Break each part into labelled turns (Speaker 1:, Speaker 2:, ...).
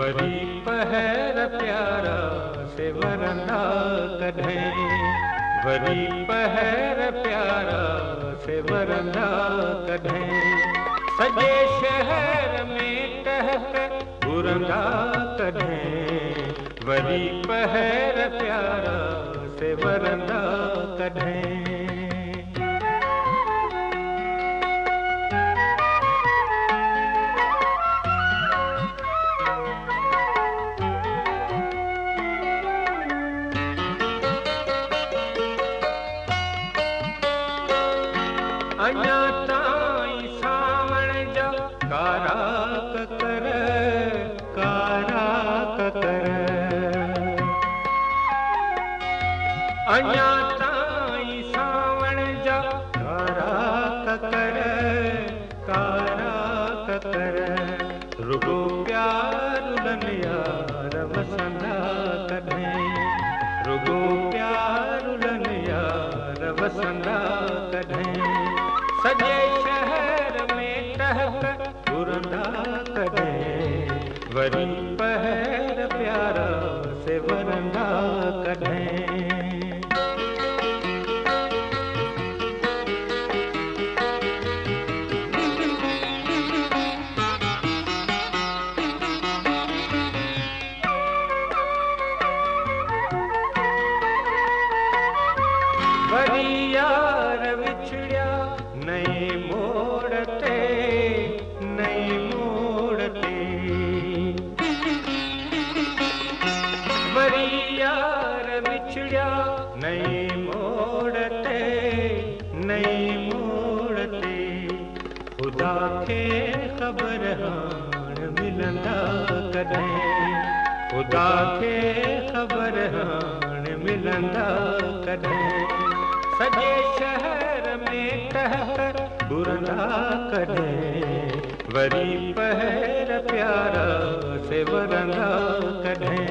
Speaker 1: Worry पहर प्यारा से वरंदा कढें, वरी पहर प्यारा से वरंदा कढें। सजे शहर में टहक बुरंदा कढें, वरी पहर प्यारा से वरंदा कढें। अञा ताईं सावण जा कारा ककर, कारा ककर। अञा ताईं सावण जा कारा ककर, कारा ककर। रुगो प्यारुलन यार वसंदा कढें, रुगो प्यारुलन यार वसंदा कढें। सजे शहर में टहक बुरंदा कढें, वरी पहर प्यारा से वरंदा कढें। वरी यार विछड़िया नए मोड़ ते, नए मोड़ ते। वरी यार विछड़िया नए मोड़ ते, नए मोड़ ते। खुदा खे ख़बर हाण मिलंदा कॾहिं, खुदा खे ख़बर हाण मिलंदा कॾहिं। सजे शहर में टहक बुरंदा कढें, वरी पहर प्यारा से वरंदा कढें।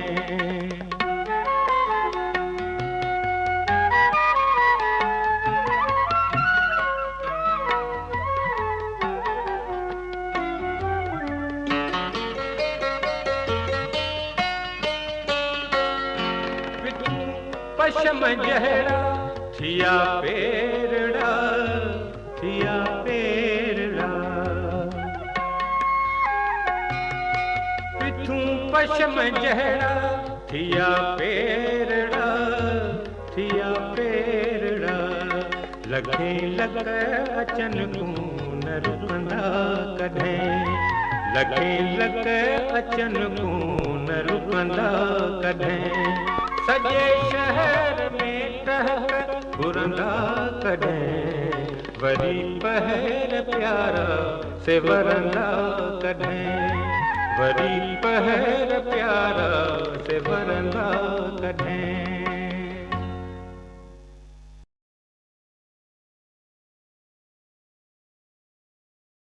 Speaker 1: पशम जहरा थिया पेरड़ा, थिया पेरड़ा। पिथूं पशम जहरा थिया पेरड़ा, थिया पेरड़ा। लखे लख अचन को न रुकंदा कढें, लखे लख अचन को न रुकंदा कढें। सजे शहर में टहक बुरंदा कढें, वरी पहर प्यारा से वरंदा कढें, वरी पहर प्यारा से वरंदा कढें।